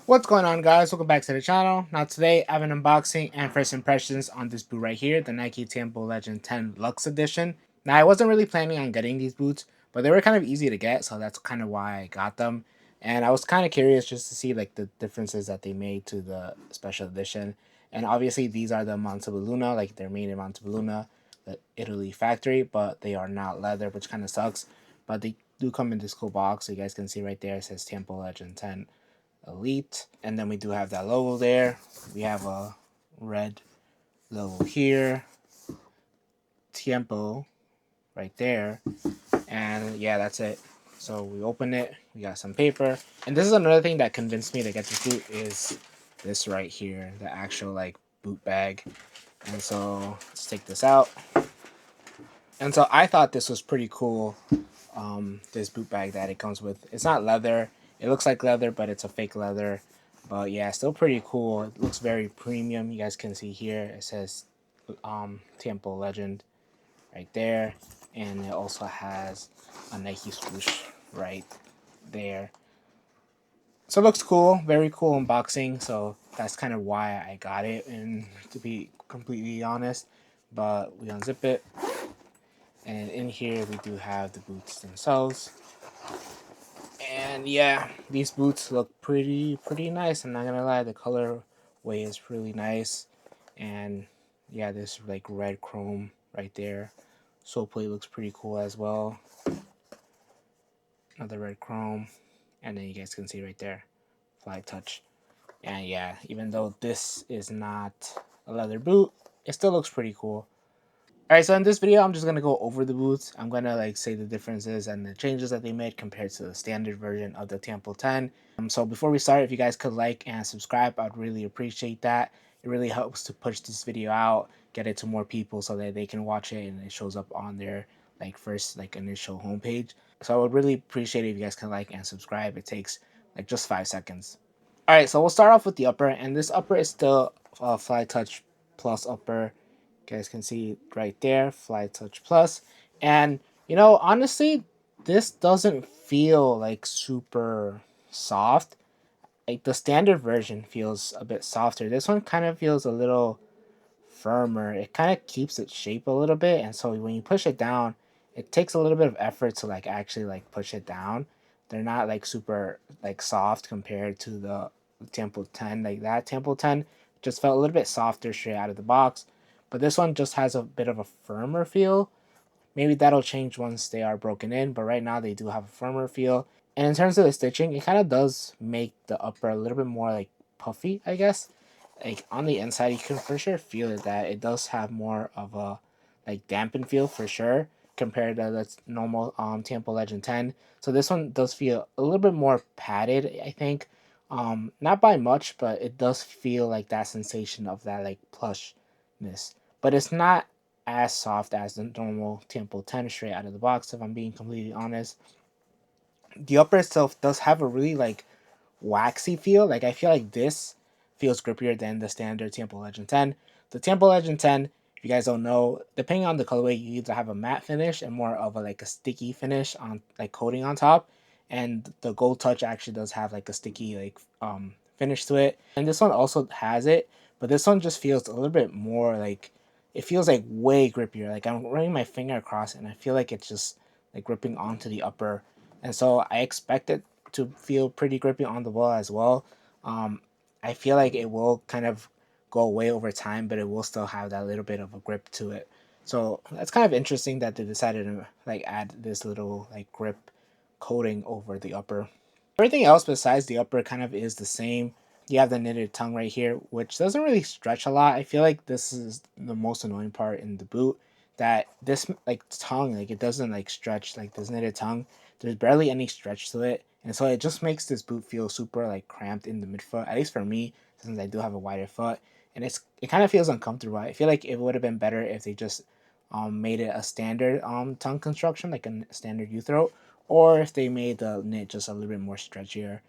What's going on, guys? Welcome back to the channel. Now today I have an unboxing and first impressions on this boot right here, the Nike Tiempo Legend 10 Luxe Edition. Now I wasn't really planning on getting these boots, but they were kind of easy to get, so that's kind of why I got them. And I was kind of curious just to see like the differences that they made to the special edition. And obviously these are the Montebelluna, like they're made in Montebelluna, the Italy factory, but they are not leather, which kind of sucks. But they do come in this cool box, so you guys can see right there it says Tiempo Legend 10 Elite, and then we do have that logo there. We have a red logo here, Tiempo right there, and yeah, that's it. So we open it, we got some paper, and this is another thing that convinced me to get this boot is this right here, the actual like boot bag. And so let's take this out. And so I thought this was pretty cool. This boot bag that it comes with. It's not leather. It looks like leather, but it's a fake leather. But yeah, still pretty cool. It looks very premium. You guys can see here it says Tiempo Legend right there, and it also has a Nike swoosh right there. So it looks cool, very cool unboxing. So that's kind of why I got it, and to be completely honest. But we unzip it, and in here we do have the boots themselves. And yeah, these boots look pretty nice. I'm not gonna lie, the color way is really nice. And yeah, this like red chrome right there. Sole plate looks pretty cool as well. Another red chrome. And then you guys can see right there, Fly Touch. And yeah, even though this is not a leather boot, it still looks pretty cool. Alright, so in this video, I'm just going to go over the boots. I'm going to like say the differences and the changes that they made compared to the standard version of the Tiempo 10. So before we start, if you guys could like and subscribe, I'd really appreciate that. It really helps to push this video out, get it to more people so that they can watch it and it shows up on their like first like initial homepage. So I would really appreciate it if you guys can like and subscribe. It takes like just 5 seconds. Alright, so we'll start off with the upper, and this upper is still Fly Touch Plus upper. You guys can see right there, Fly Touch Plus. And, you know, honestly, this doesn't feel like super soft. Like the standard version feels a bit softer. This one kind of feels a little firmer. It kind of keeps its shape a little bit, and so when you push it down, it takes a little bit of effort to like actually like push it down. They're not like super like soft compared to the Tempo 10. Like that Tempo 10 just felt a little bit softer straight out of the box, but this one just has a bit of a firmer feel. Maybe that'll change once they are broken in, but right now they do have a firmer feel. And in terms of the stitching, it kind of does make the upper a little bit more like puffy, I guess. Like on the inside, you can for sure feel it that it does have more of a like dampened feel for sure compared to the normal Tempo Legend 10. So this one does feel a little bit more padded, I think. Not by much, but it does feel like that sensation of that like plushness. But it's not as soft as the normal Tempo 10 straight out of the box, if I'm being completely honest. The upper itself does have a really like waxy feel. Like I feel like this feels grippier than the standard Tiempo Legend 10. The Tiempo Legend 10, if you guys don't know, depending on the colorway, you either have a matte finish and more of a like a sticky finish on like coating on top. And the Gold Touch actually does have like a sticky like finish to it. And this one also has it, but this one just feels a little bit more like it feels like way grippier. Like I'm running my finger across and I feel like it's just like gripping onto the upper. And so I expect it to feel pretty grippy on the ball as well. Um, I feel like it will kind of go away over time, but it will still have that little bit of a grip to it. So that's kind of interesting that they decided to like add this little like grip coating over the upper. Everything else besides the upper kind of is the same. You have the knitted tongue right here, which doesn't really stretch a lot. I feel like this is the most annoying part in the boot. That this like tongue, like it doesn't like stretch like this knitted tongue. There's barely any stretch to it, and so it just makes this boot feel super like cramped in the midfoot. At least for me, since I do have a wider foot, and it kind of feels uncomfortable. I feel like it would have been better if they just made it a standard tongue construction, like a standard U throat, or if they made the knit just a little bit more stretchier.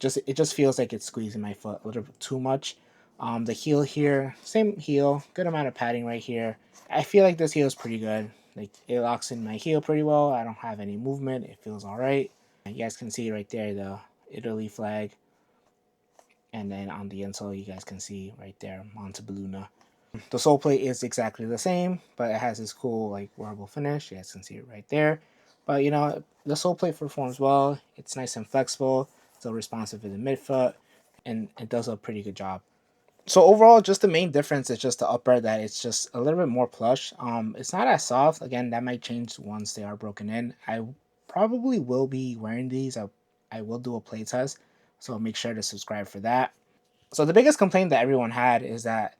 It just feels like it's squeezing my foot a little bit too much. The heel here, same heel, good amount of padding right here. I feel like this heel is pretty good. Like it locks in my heel pretty well. I don't have any movement. It feels all right. You guys can see right there the Italy flag, And then on the insole, you guys can see right there, Montebelluna. The sole plate is exactly the same, but it has this cool like wearable finish. You guys can see it right there. But you know, the sole plate performs well. It's nice and flexible, still responsive in the midfoot, and it does a pretty good job. So overall, just the main difference is just the upper, that it's just a little bit more plush. It's not as soft. Again, that might change once they are broken in. I probably will be wearing these. I will do a play test, so make sure to subscribe for that. So the biggest complaint that everyone had is that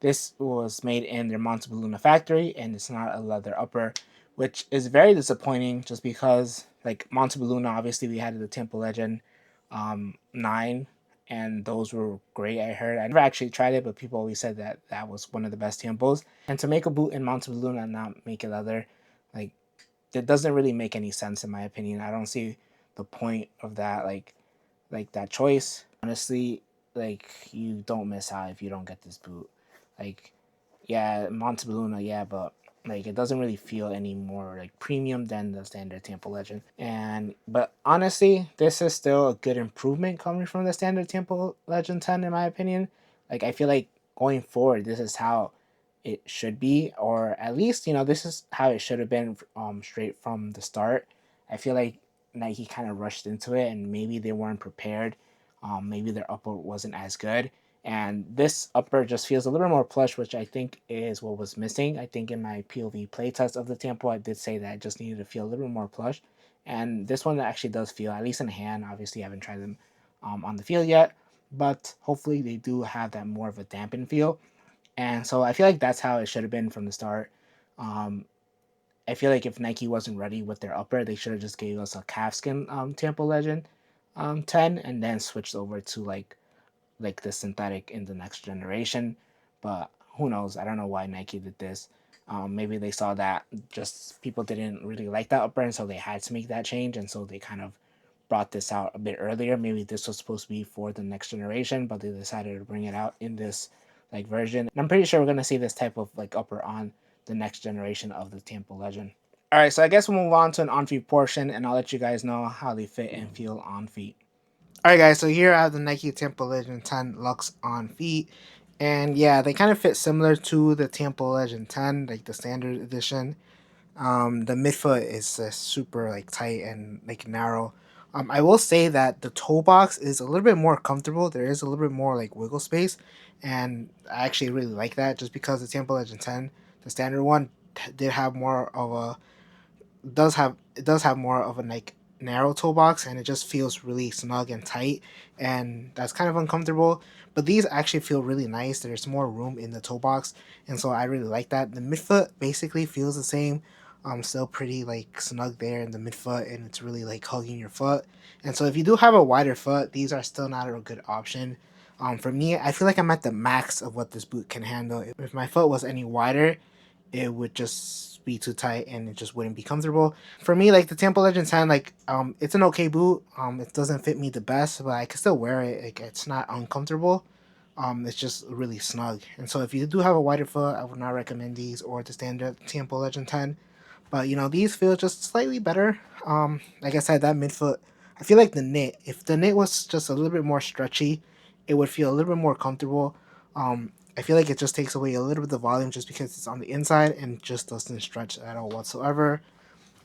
this was made in their Montebelluna factory and it's not a leather upper, which is very disappointing just because, like, Montebelluna, obviously, we had the Tiempo Legend 9, and those were great, I heard. I never actually tried it, but people always said that that was one of the best Tiempos. And to make a boot in Montebelluna and not make it leather, like, it doesn't really make any sense in my opinion. I don't see the point of that, like that choice. Honestly, like, you don't miss out if you don't get this boot. Like, yeah, Montebelluna, yeah, but like it doesn't really feel any more like premium than the standard Tiempo Legend. And but honestly, this is still a good improvement coming from the standard Tiempo Legend 10 in my opinion. Like, I feel like going forward, this is how it should be, or at least, you know, this is how it should have been straight from the start. I feel like Nike kind of rushed into it and maybe they weren't prepared. Maybe their upper wasn't as good, and this upper just feels a little more plush, which I think is what was missing. I think in my POV playtest of the Tiempo, I did say that it just needed to feel a little more plush, and this one actually does feel, at least in hand. Obviously, I haven't tried them on the field yet, but hopefully they do have that more of a dampened feel. And so I feel like that's how it should have been from the start. Um, I feel like if Nike wasn't ready with their upper, they should have just gave us a calfskin Tiempo Legend 10 and then switched over to like the synthetic in the next generation. But who knows? I don't know why Nike did this. Maybe they saw that just people didn't really like that upper, and so they had to make that change, and so they kind of brought this out a bit earlier. Maybe this was supposed to be for the next generation, but they decided to bring it out in this like version. And I'm pretty sure we're gonna see this type of like upper on the next generation of the Temple Legend. All right, so I guess we'll move on to an on feet portion, and I'll let you guys know how they fit and feel on feet. All right, guys. So here I have the Nike Tiempo Legend 10 Luxe on feet, and yeah, they kind of fit similar to the Tiempo Legend 10, like the standard edition. The midfoot is super like tight and like narrow. I will say that the toe box is a little bit more comfortable. There is a little bit more like wiggle space, and I actually really like that just because the Tiempo Legend 10, the standard one, did have more of a it does have more of a like narrow toe box, and it just feels really snug and tight, and that's kind of uncomfortable. But these actually feel really nice. There's more room in the toe box, and so I really like that. The midfoot basically feels the same. Still pretty like snug there in the midfoot, and it's really like hugging your foot. And so if you do have a wider foot, these are still not a good option. For me, I feel like I'm at the max of what this boot can handle. If my foot was any wider, it would just be too tight and it just wouldn't be comfortable. For me, like the Temple Legends 10, like it's an okay boot. It doesn't fit me the best, but I can still wear it. Like it's not uncomfortable. It's just really snug. And so if you do have a wider foot, I would not recommend these or the standard Temple Legend 10. But you know, these feel just slightly better. Like I said, that midfoot, I feel like the knit, if the knit was just a little bit more stretchy, it would feel a little bit more comfortable. I feel like it just takes away a little bit of the volume just because it's on the inside and just doesn't stretch at all whatsoever.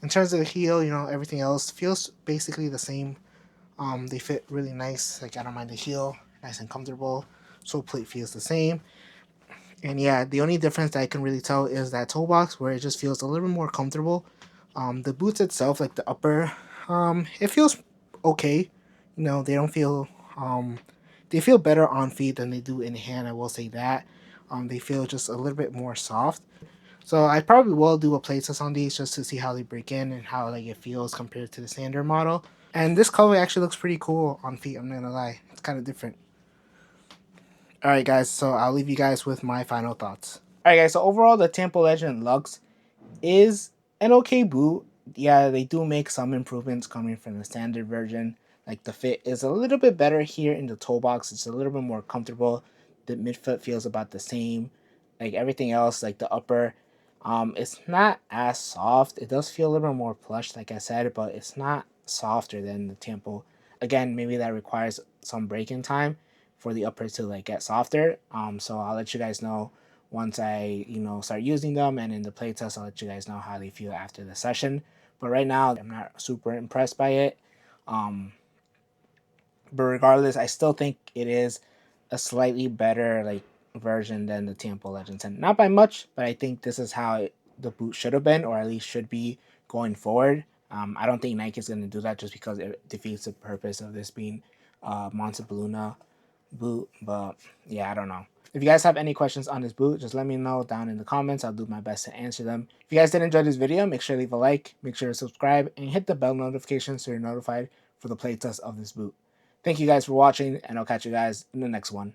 In terms of the heel, you know, everything else feels basically the same. They fit really nice. Like I don't mind the heel, nice and comfortable. Sole plate feels the same. And yeah, the only difference that I can really tell is that toe box where it just feels a little bit more comfortable. The boots itself, like the upper, it feels okay. You know, they don't feel they feel better on feet than they do in hand. I will say that. They feel just a little bit more soft. So I probably will do a playtest on these just to see how they break in and how like it feels compared to the standard model. And this color actually looks pretty cool on feet. I'm not gonna lie, it's kind of different. All right, guys. So I'll leave you guys with my final thoughts. All right, guys. So overall, the Temple Legend Lux is an okay boot. Yeah, they do make some improvements coming from the standard version. Like the fit is a little bit better here in the toe box. It's a little bit more comfortable. The midfoot feels about the same. Like everything else, like the upper, it's not as soft. It does feel a little bit more plush, like I said, but it's not softer than the Temple. Again, maybe that requires some break-in time, for the uppers to like get softer. So I'll let you guys know once I start using them, and in the playtest I'll let you guys know how they feel after the session. But right now I'm not super impressed by it. But regardless, I still think it is a slightly better like version than the Tiempo Legend 10. Not by much, but I think this is how the boot should have been, or at least should be going forward. I don't think Nike is going to do that just because it defeats the purpose of this being Montebluna boot. But yeah, I don't know. If you guys have any questions on this boot, just let me know down in the comments. I'll do my best to answer them. If you guys did enjoy this video, make sure to leave a like, make sure to subscribe, and hit the bell notification so you're notified for the playtest of this boot. Thank you guys for watching, and I'll catch you guys in the next one.